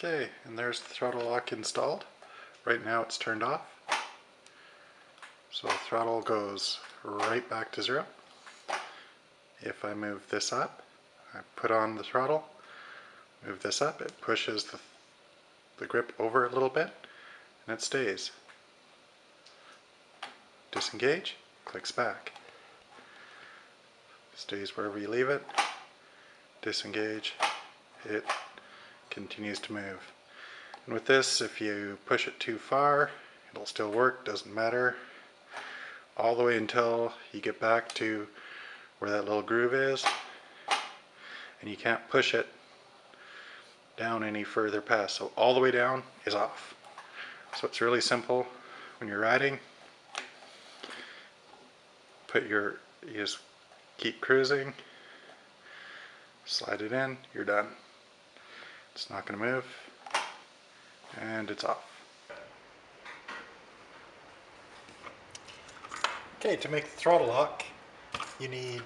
Okay, and there's the throttle lock installed. Right now it's turned off. So the throttle goes right back to zero. If I move this up, I put on the throttle, move this up, it pushes the grip over a little bit, and it stays. Disengage, clicks back. Stays wherever you leave it. Disengage, it continues to move. And with this, if you push it too far, it'll still work, doesn't matter. All the way until you get back to where that little groove is, and you can't push it down any further past. So all the way down is off. So it's really simple. When you're riding, you just keep cruising, slide it in, you're done. It's not going to move, and it's off. Okay, to make the throttle lock, you need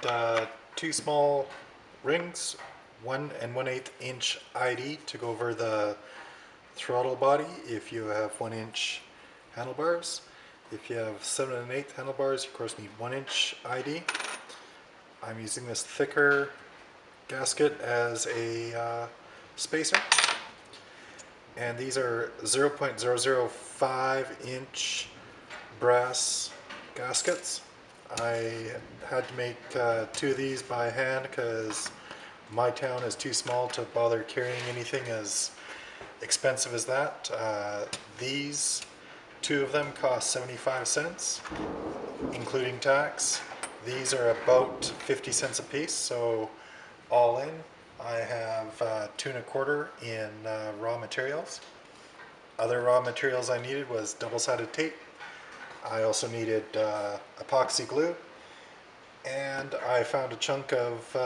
two small rings, 1 1/8 inch ID to go over the throttle body if you have 1 inch handlebars. If you have 7 1/8 handlebars, you of course need 1 inch ID. I'm using this thicker gasket as a spacer, and these are 0.005 inch brass gaskets. I had to make 2 of these by hand because my town is too small to bother carrying anything as expensive as that. These 2 of them cost 75 cents, including tax. These are about 50 cents a piece, so all in, I have 2 1/4 in raw materials. Other raw materials I needed was double-sided tape. I also needed epoxy glue, and I found a chunk of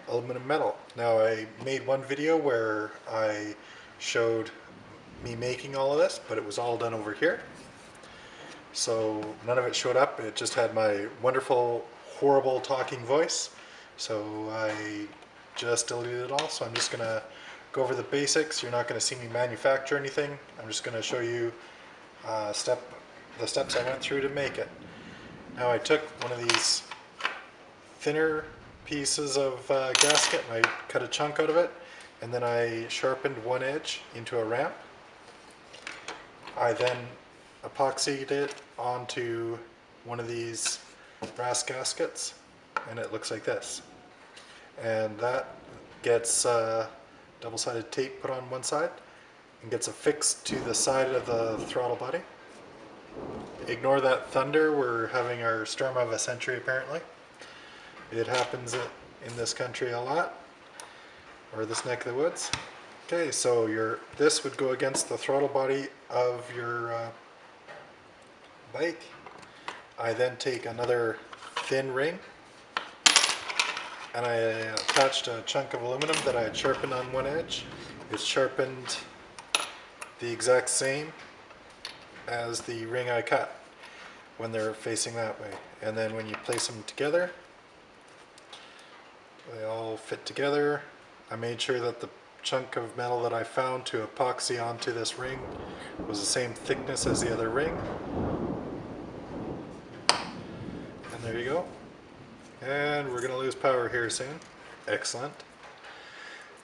aluminum metal. Now, I made one video where I showed me making all of this, but it was all done over here. So none of it showed up. It just had my wonderful, horrible talking voice. So I just deleted it all. So I'm just going to go over the basics. You're not going to see me manufacture anything. I'm just going to show you the steps I went through to make it. Now, I took one of these thinner pieces of gasket and I cut a chunk out of it, and then I sharpened one edge into a ramp. I then epoxied it onto one of these brass gaskets, and it looks like this. And that gets double-sided tape put on one side and gets affixed to the side of the throttle body. Ignore that thunder, we're having our storm of a century apparently. It happens in this country a lot, or this neck of the woods. Okay, so this would go against the throttle body of your bike. I then take another thin ring, and I attached a chunk of aluminum that I had sharpened on one edge. It's sharpened the exact same as the ring I cut when they're facing that way. And then when you place them together, they all fit together. I made sure that the chunk of metal that I found to epoxy onto this ring was the same thickness as the other ring. And there you go. And we're going to lose power here soon. Excellent.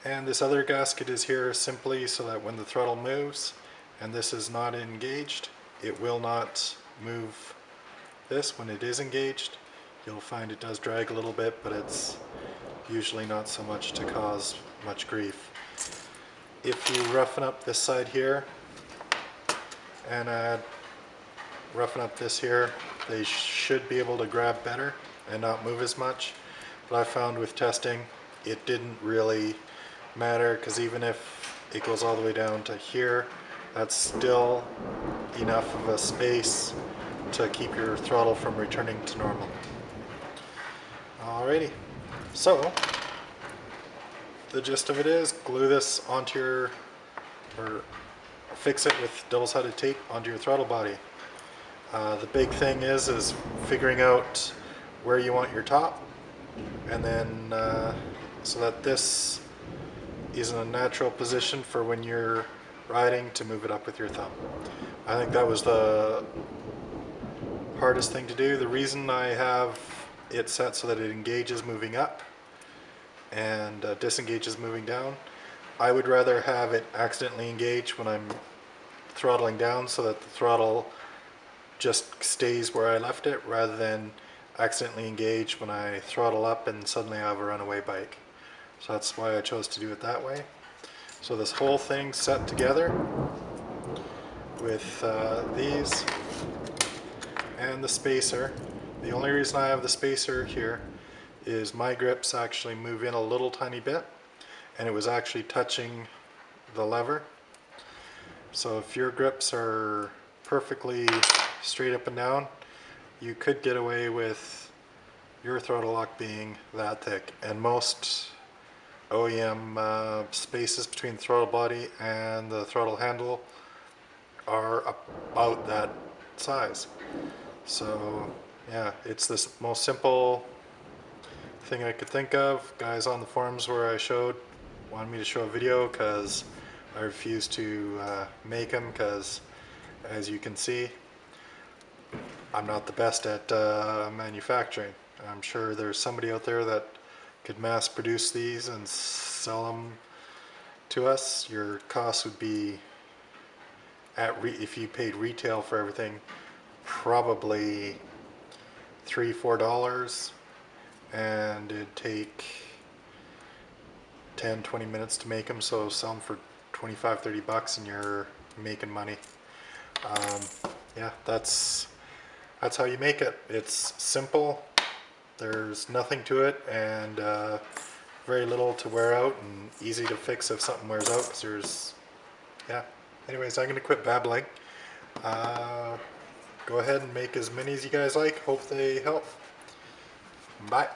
And this other gasket is here simply so that when the throttle moves and this is not engaged, it will not move this. When it is engaged, you'll find it does drag a little bit, but it's usually not so much to cause much grief. If you roughen up this side here and roughen up this here, they should be able to grab better and not move as much. But I found with testing it didn't really matter, because even if it goes all the way down to here, that's still enough of a space to keep your throttle from returning to normal. Alrighty, so the gist of it is glue this onto or fix it with double-sided tape onto your throttle body. The big thing is figuring out where you want your top, and then so that this is in a natural position for when you're riding to move it up with your thumb. I think that was the hardest thing to do. The reason I have it set so that it engages moving up and disengages moving down, I would rather have it accidentally engage when I'm throttling down so that the throttle just stays where I left it, rather than accidentally engage when I throttle up and suddenly I have a runaway bike. So that's why I chose to do it that way. So this whole thing set together with these and the spacer. The only reason I have the spacer here is my grips actually move in a little tiny bit, and it was actually touching the lever. So if your grips are perfectly straight up and down, you could get away with your throttle lock being that thick. And most OEM spaces between the throttle body and the throttle handle are about that size. So yeah, it's this most simple thing I could think of. Guys on the forums where I showed wanted me to show a video because I refused to make them, because as you can see, I'm not the best at manufacturing. I'm sure there's somebody out there that could mass produce these and sell them to us. Your cost would be, if you paid retail for everything, probably $3-4, and it'd take 10-20 minutes to make them. So sell them for $25-30 bucks and you're making money. Yeah, that's how you make it. It's simple, there's nothing to it, and very little to wear out, and easy to fix if something wears out, because there's, yeah. Anyways, I'm going to quit babbling. Go ahead and make as many as you guys like. Hope they help. Bye.